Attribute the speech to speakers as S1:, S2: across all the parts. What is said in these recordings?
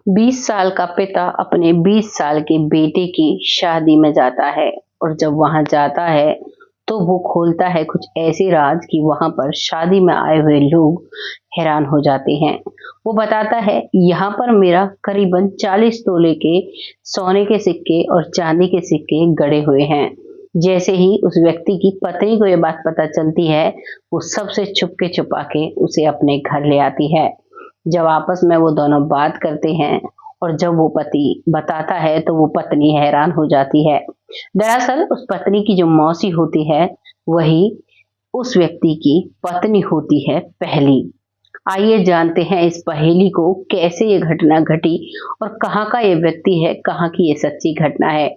S1: 20 साल का पिता अपने 20 साल के बेटे की शादी में जाता है और जब वहां जाता है तो वो खोलता है कुछ ऐसे राज कि वहां पर शादी में आए हुए लोग हैरान हो जाते हैं। वो बताता है यहाँ पर मेरा करीबन 40 तोले के सोने के सिक्के और चांदी के सिक्के गड़े हुए हैं। जैसे ही उस व्यक्ति की पत्नी को ये बात पता चलती है, वो सबसे छुपके छुपा के उसे अपने घर ले आती है। जब आपस में वो दोनों बात करते हैं और जब वो पति बताता है तो वो पत्नी हैरान हो जाती है। दरअसल उस पत्नी की जो मौसी होती है वही उस व्यक्ति की पत्नी होती है पहली। आइए जानते हैं इस पहेली को कैसे ये घटना घटी और कहाँ का ये व्यक्ति है, कहाँ की ये सच्ची घटना है।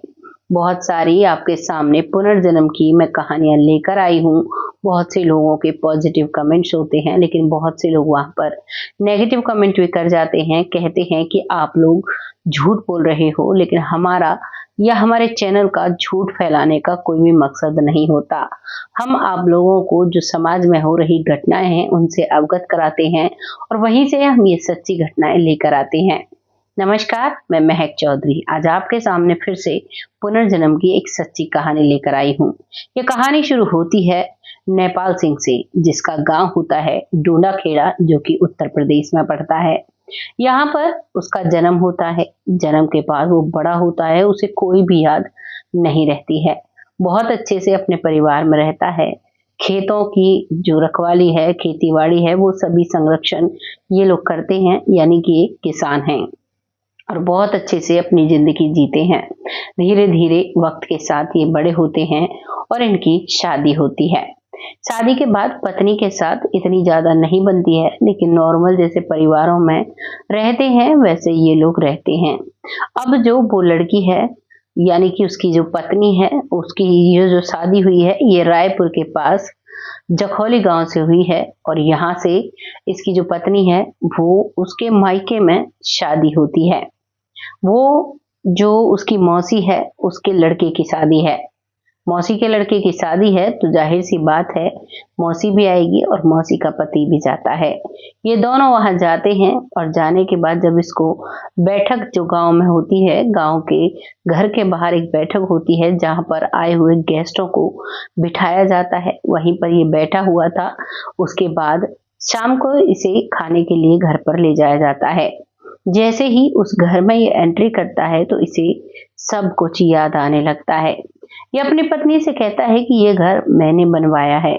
S1: बहुत सारी आपके सामने पुनर्जन्म की मैं कहानियां लेकर आई हूँ। बहुत से लोगों के पॉजिटिव कमेंट्स होते हैं, लेकिन बहुत से लोग वहां पर नेगेटिव कमेंट भी कर जाते हैं, कहते हैं कि आप लोग झूठ बोल रहे हो, लेकिन हमारा या हमारे चैनल का झूठ फैलाने का कोई भी मकसद नहीं होता। हम आप लोगों को जो समाज में हो रही घटनाएं हैं उनसे अवगत कराते हैं और वहीं से हम ये सच्ची घटनाएं लेकर आते हैं। नमस्कार, मैं महक चौधरी आज आपके सामने फिर से पुनर्जन्म की एक सच्ची कहानी लेकर आई हूँ। ये कहानी शुरू होती है नेपाल सिंह से, जिसका गांव होता है डूंडा खेड़ा, जो कि उत्तर प्रदेश में पड़ता है। यहाँ पर उसका जन्म होता है। जन्म के बाद वो बड़ा होता है, उसे कोई भी याद नहीं रहती है। बहुत अच्छे से अपने परिवार में रहता है। खेतों की जो रखवाली है, खेतीबाड़ी है, वो सभी संरक्षण ये लोग करते हैं, यानी कि ये किसान हैं और बहुत अच्छे से अपनी जिंदगी जीते हैं। धीरे धीरे वक्त के साथ ये बड़े होते हैं और इनकी शादी होती है। शादी के बाद पत्नी के साथ इतनी ज्यादा नहीं बनती है, लेकिन नॉर्मल जैसे परिवारों में रहते हैं वैसे ये लोग रहते हैं। अब जो वो लड़की है, यानी कि उसकी जो पत्नी है, उसकी ये जो शादी हुई है ये रायपुर के पास जखौली गांव से हुई है और यहाँ से इसकी जो पत्नी है वो उसके मायके में शादी होती है। वो जो उसकी मौसी है उसके लड़के की शादी है। मौसी के लड़के की शादी है तो जाहिर सी बात है मौसी भी आएगी और मौसी का पति भी जाता है। ये दोनों वहां जाते हैं और जाने के बाद जब इसको बैठक जो गांव में होती है, गांव के घर के बाहर एक बैठक होती है जहां पर आए हुए गेस्टों को बिठाया जाता है, वहीं पर ये बैठा हुआ था। उसके बाद शाम को इसे खाने के लिए घर पर ले जाया जाता है। जैसे ही उस घर में ये एंट्री करता है तो इसे सब कुछ याद आने लगता है। ये अपनी पत्नी से कहता है कि ये घर मैंने बनवाया है,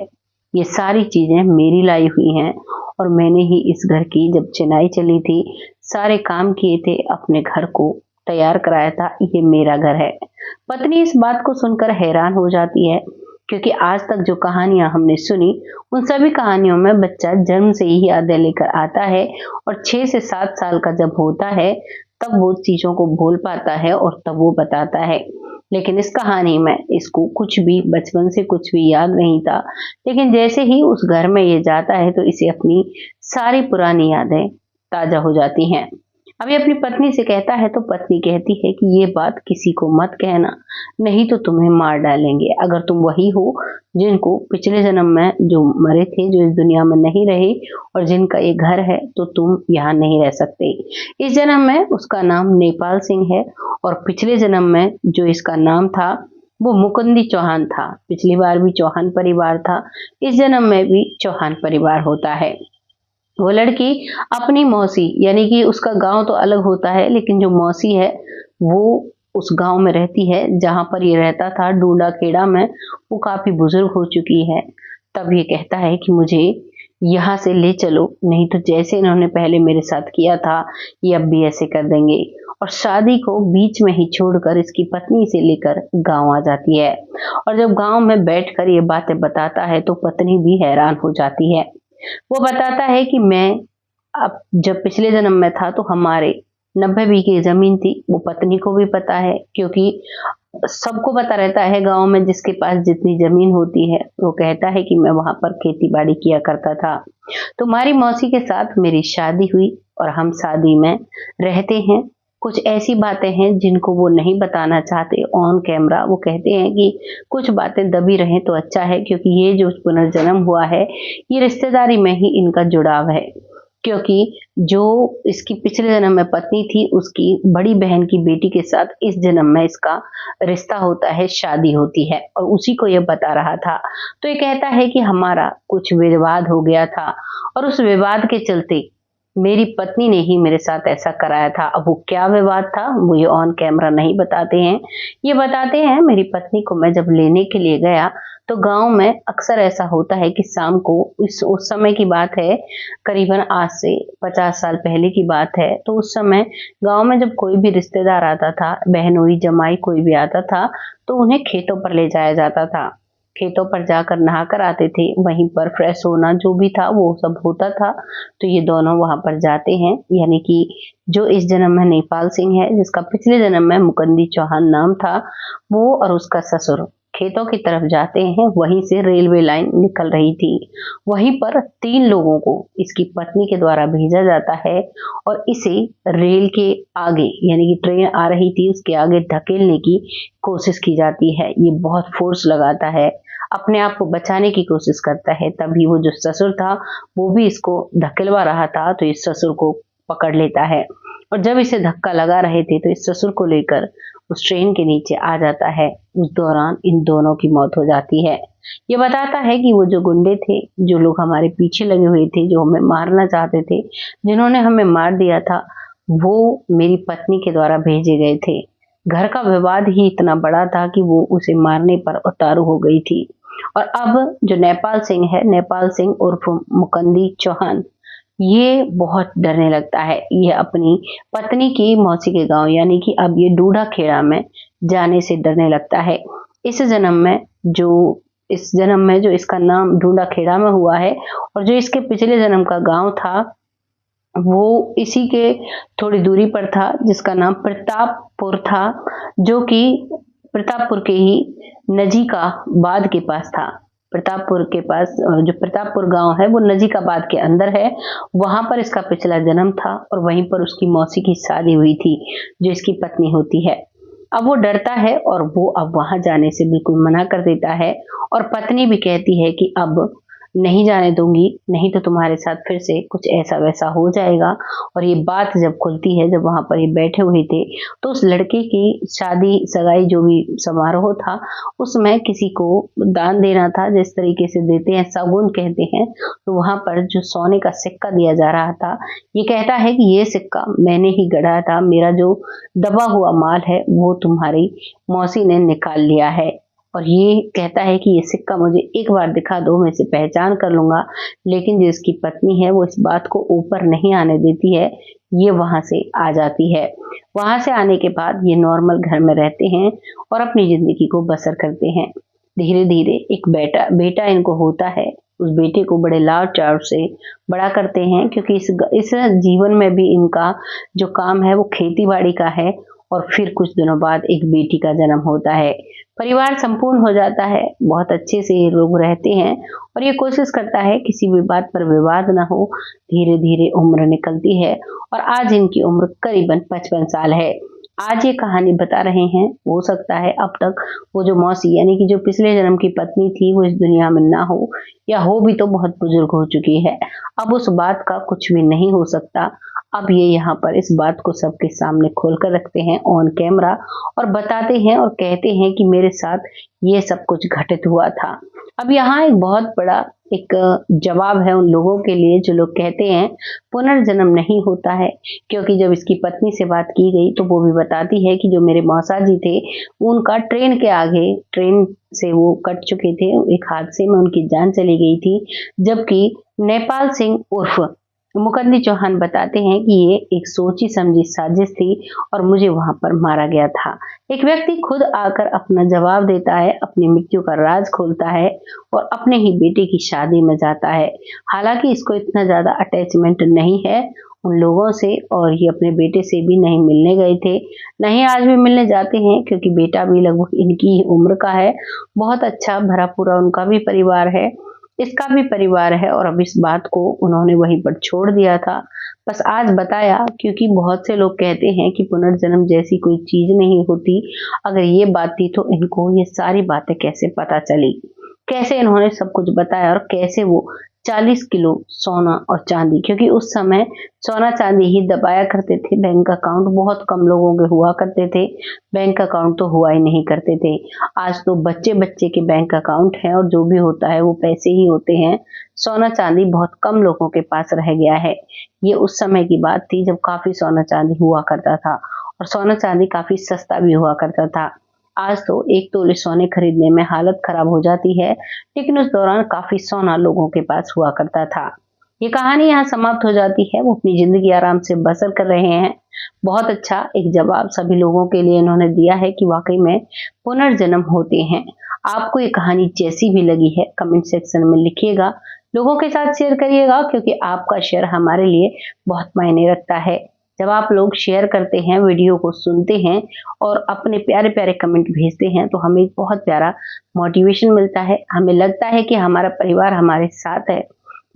S1: ये सारी चीजें मेरी लाई हुई हैं और मैंने ही इस घर की जब चिनाई चली थी, सारे काम किए थे, अपने घर को तैयार कराया था, ये मेरा घर है। पत्नी इस बात को सुनकर हैरान हो जाती है, क्योंकि आज तक जो कहानियां हमने सुनी उन सभी कहानियों में बच्चा जन्म से ही यादें लेकर आता है और 6 से 7 साल का जब होता है तब वो चीजों को भूल पाता है और तब वो बताता है। लेकिन इस कहानी में इसको कुछ भी बचपन से कुछ भी याद नहीं था, लेकिन जैसे ही उस घर में ये जाता है तो इसे अपनी सारी पुरानी यादें ताजा हो जाती हैं। अब ये अपनी पत्नी से कहता है तो पत्नी कहती है कि ये बात किसी को मत कहना, नहीं तो तुम्हें मार डालेंगे। अगर तुम वही हो जिनको पिछले जन्म में जो मरे थे, जो इस दुनिया में नहीं रहे और जिनका ये घर है, तो तुम यहाँ नहीं रह सकते। इस जन्म में उसका नाम नेपाल सिंह है और पिछले जन्म में जो इसका नाम था वो मुकुंदी चौहान था। पिछली बार भी चौहान परिवार था, इस जन्म में भी चौहान परिवार होता है। वो लड़की अपनी मौसी, यानी कि उसका गांव तो अलग होता है, लेकिन जो मौसी है वो उस गांव में रहती है जहां पर ये रहता था डूंडा खेड़ा में। वो काफी बुजुर्ग हो चुकी है। तब ये कहता है कि मुझे यहाँ से ले चलो, नहीं तो जैसे इन्होंने पहले मेरे साथ किया था ये अब भी ऐसे कर देंगे। और शादी को बीच में ही छोड़कर इसकी पत्नी से लेकर गांव आ जाती है और जब गांव में बैठकर ये बातें बताता है तो पत्नी भी हैरान हो जाती है। वो बताता है कि मैं अब जब पिछले जन्म में था तो हमारे 90 बीघे जमीन थी। वो पत्नी को भी पता है, क्योंकि सबको पता रहता है गांव में जिसके पास जितनी जमीन होती है। वो कहता है कि मैं वहां पर खेती बाड़ी किया करता था। तुम्हारी मौसी के साथ मेरी शादी हुई और हम शादी में रहते हैं। कुछ ऐसी बातें हैं जिनको वो नहीं बताना चाहते ऑन कैमरा। वो कहते हैं कि कुछ बातें दबी रहें तो अच्छा है, क्योंकि ये जो पुनर्जन्म हुआ है ये रिश्तेदारी में ही इनका जुड़ाव है। क्योंकि जो इसकी पिछले जन्म में पत्नी थी, उसकी बड़ी बहन की बेटी के साथ इस जन्म में इसका रिश्ता होता है, शादी होती है और उसी को ये बता रहा था। तो ये कहता है कि हमारा कुछ विवाद हो गया था और उस विवाद के चलते मेरी पत्नी ने ही मेरे साथ ऐसा कराया था। अब वो क्या विवाद था, वो ये ऑन कैमरा नहीं बताते हैं। ये बताते हैं मेरी पत्नी को मैं जब लेने के लिए गया, तो गाँव में अक्सर ऐसा होता है कि शाम को उस समय की बात है, करीबन आज से 50 साल पहले की बात है। तो उस समय गाँव में जब कोई भी रिश्तेदार आता था, बहनोई, जमाई कोई भी आता था, तो उन्हें खेतों पर ले जाया जाता था। खेतों पर जाकर नहा कर आते थे, वहीं पर फ्रेश होना जो भी था वो सब होता था। तो ये दोनों वहाँ पर जाते हैं, यानी कि जो इस जन्म में नेपाल सिंह है, जिसका पिछले जन्म में मुकंदी चौहान नाम था, वो और उसका ससुर खेतों की तरफ जाते हैं। वहीं से रेलवे लाइन निकल रही थी, वहीं पर 3 लोगों को इसकी पत्नी के द्वारा भेजा जाता है और इसे रेल के आगे, यानी कि ट्रेन आ रही थी उसके आगे ढकेलने की कोशिश की जाती है। ये बहुत फोर्स लगाता है, अपने आप को बचाने की कोशिश करता है। तभी वो जो ससुर था वो भी इसको धकेलवा रहा था, तो इस ससुर को पकड़ लेता है और जब इसे धक्का लगा रहे थे तो इस ससुर को लेकर उस ट्रेन के नीचे आ जाता है। उस दौरान इन दोनों की मौत हो जाती है। ये बताता है कि वो जो गुंडे थे, जो लोग हमारे पीछे लगे हुए थे, जो हमें मारना चाहते थे, जिन्होंने हमें मार दिया था, वो मेरी पत्नी के द्वारा भेजे गए थे। घर का विवाद ही इतना बड़ा था कि वो उसे मारने पर उतारू हो गई थी। और अब जो नेपाल सिंह है, नेपाल सिंह उर्फ मुकंदी चौहान, ये बहुत डरने लगता है। ये अपनी पत्नी की मौसी के गांव, यानी कि अब ये डूडा खेड़ा में जाने से डरने लगता है। इस जन्म में जो जो इसका नाम डूडा खेड़ा में हुआ है और जो इसके पिछले जन्म का गांव था, वो इसी के थोड़ी दूरी पर था, जिसका नाम प्रतापपुर था, जो कि प्रतापपुर के ही नजीकाबाद के पास था। प्रतापपुर के पास जो प्रतापपुर गांव है वो नजीकाबाद के अंदर है। वहां पर इसका पिछला जन्म था और वहीं पर उसकी मौसी की शादी हुई थी, जो इसकी पत्नी होती है। अब वो डरता है और वो अब वहां जाने से बिल्कुल मना कर देता है और पत्नी भी कहती है कि अब नहीं जाने दूंगी, नहीं तो तुम्हारे साथ फिर से कुछ ऐसा वैसा हो जाएगा। और ये बात जब खुलती है, जब वहां पर ये बैठे हुए थे, तो उस लड़के की शादी सगाई जो भी समारोह था, उसमें किसी को दान देना था, जिस तरीके से देते हैं, सगुन कहते हैं। तो वहां पर जो सोने का सिक्का दिया जा रहा था, ये कहता है कि ये सिक्का मैंने ही गढ़ा था, मेरा जो दबा हुआ माल है वो तुम्हारी मौसी ने निकाल लिया है। और ये कहता है कि ये सिक्का मुझे एक बार दिखा दो, मैं इसे पहचान कर लूंगा। लेकिन जो इसकी पत्नी है वो इस बात को ऊपर नहीं आने देती है, ये वहां से आ जाती है। वहां से आने के बाद ये नॉर्मल घर में रहते हैं और अपनी जिंदगी को बसर करते हैं। धीरे धीरे एक बेटा इनको होता है। उस बेटे को बड़े लाड चाव से बड़ा करते हैं, क्योंकि इस जीवन में भी इनका जो काम है वो खेती बाड़ी का है। और फिर कुछ दिनों बाद एक बेटी का जन्म होता है। परिवार संपूर्ण हो जाता है, बहुत अच्छे से ये लोग रहते हैं और ये कोशिश करता है किसी भी बात पर विवाद ना हो। धीरे धीरे उम्र निकलती है और आज इनकी उम्र करीबन 55 साल है। आज ये कहानी बता रहे हैं, हो सकता है अब तक वो जो मौसी, यानी कि जो पिछले जन्म की पत्नी थी, वो इस दुनिया में ना हो, या हो भी तो बहुत बुजुर्ग हो चुकी है। अब उस बात का कुछ भी नहीं हो सकता। अब ये यहाँ पर इस बात को सबके सामने खोल कर रखते हैं ऑन कैमरा और बताते हैं और कहते हैं कि मेरे साथ ये सब कुछ घटित हुआ था। अब यहाँ एक बहुत बड़ा एक जवाब है उन लोगों के लिए जो लोग कहते हैं पुनर्जन्म नहीं होता है। क्योंकि जब इसकी पत्नी से बात की गई तो वो भी बताती है कि जो मेरे मौसा जी थे, उनका ट्रेन के आगे, ट्रेन से वो कट चुके थे, एक हादसे में उनकी जान चली गई थी। जबकि नेपाल सिंह उर्फ मुकंदी चौहान बताते हैं कि ये एक सोची समझी साजिश थी और मुझे वहां पर मारा गया था। एक व्यक्ति खुद आकर अपना जवाब देता है, अपनी मृत्यु का राज खोलता है और अपने ही बेटे की शादी में जाता है। हालांकि इसको इतना ज्यादा अटैचमेंट नहीं है उन लोगों से और ये अपने बेटे से भी नहीं मिलने गए थे, नहीं आज भी मिलने जाते हैं, क्योंकि बेटा भी लगभग इनकी ही उम्र का है। बहुत अच्छा भरा पूरा उनका भी परिवार है, इसका भी परिवार है और अब इस बात को उन्होंने वहीं पर छोड़ दिया था। बस आज बताया क्योंकि बहुत से लोग कहते हैं कि पुनर्जन्म जैसी कोई चीज नहीं होती। अगर ये बात थी तो इनको ये सारी बातें कैसे पता चली, कैसे इन्होंने सब कुछ बताया और कैसे वो 40 किलो सोना और चांदी, क्योंकि उस समय सोना चांदी ही दबाया करते थे। बैंक अकाउंट बहुत कम लोगों के हुआ करते थे, बैंक अकाउंट तो हुआ ही नहीं करते थे। आज तो बच्चे बच्चे के बैंक अकाउंट है और जो भी होता है वो पैसे ही होते हैं। सोना चांदी बहुत कम लोगों के पास रह गया है। ये उस समय की बात थी जब काफी सोना चांदी हुआ करता था और सोना चांदी काफी सस्ता भी हुआ करता था। आज तो 1 तोले सोने खरीदने में हालत खराब हो जाती है, लेकिन उस दौरान काफी सोना लोगों के पास हुआ करता था। ये कहानी यहाँ समाप्त हो जाती है। वो अपनी जिंदगी आराम से बसर कर रहे हैं। बहुत अच्छा एक जवाब सभी लोगों के लिए इन्होंने दिया है कि वाकई में पुनर्जन्म होते हैं। आपको ये कहानी जैसी भी लगी है कमेंट सेक्शन में लिखिएगा, लोगों के साथ शेयर करिएगा, क्योंकि आपका शेयर हमारे लिए बहुत मायने रखता है। जब आप लोग शेयर करते हैं, वीडियो को सुनते हैं और अपने प्यारे प्यारे कमेंट भेजते हैं तो हमें बहुत प्यारा मोटिवेशन मिलता है। हमें लगता है कि हमारा परिवार हमारे साथ है।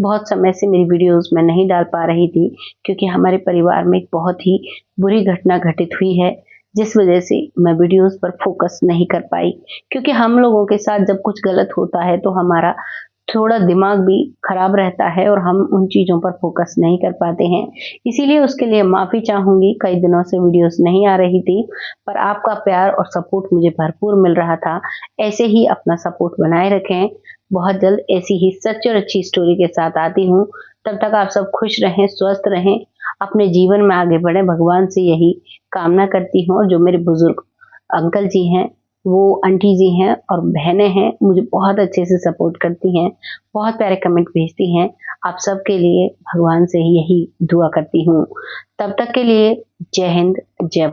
S1: बहुत समय से मेरी वीडियोस मैं नहीं डाल पा रही थी, क्योंकि हमारे परिवार में एक बहुत ही बुरी घटना घटित हुई है, जिस वजह से मैं वीडियोस पर फोकस नहीं कर पाई। क्योंकि हम लोगों के साथ जब कुछ गलत होता है तो हमारा थोड़ा दिमाग भी खराब रहता है और हम उन चीज़ों पर फोकस नहीं कर पाते हैं। इसीलिए उसके लिए माफ़ी चाहूँगी। कई दिनों से वीडियोस नहीं आ रही थी, पर आपका प्यार और सपोर्ट मुझे भरपूर मिल रहा था। ऐसे ही अपना सपोर्ट बनाए रखें। बहुत जल्द ऐसी ही सच्ची और अच्छी स्टोरी के साथ आती हूँ। तब तक आप सब खुश रहें, स्वस्थ रहें, अपने जीवन में आगे बढ़ें। भगवान से यही कामना करती हूँ। और जो मेरे बुजुर्ग अंकल जी हैं, वो आंटी जी हैं और बहनें हैं, मुझे बहुत अच्छे से सपोर्ट करती हैं, बहुत प्यारे कमेंट भेजती हैं। आप सबके लिए भगवान से यही दुआ करती हूँ। तब तक के लिए जय हिंद, जय भारत।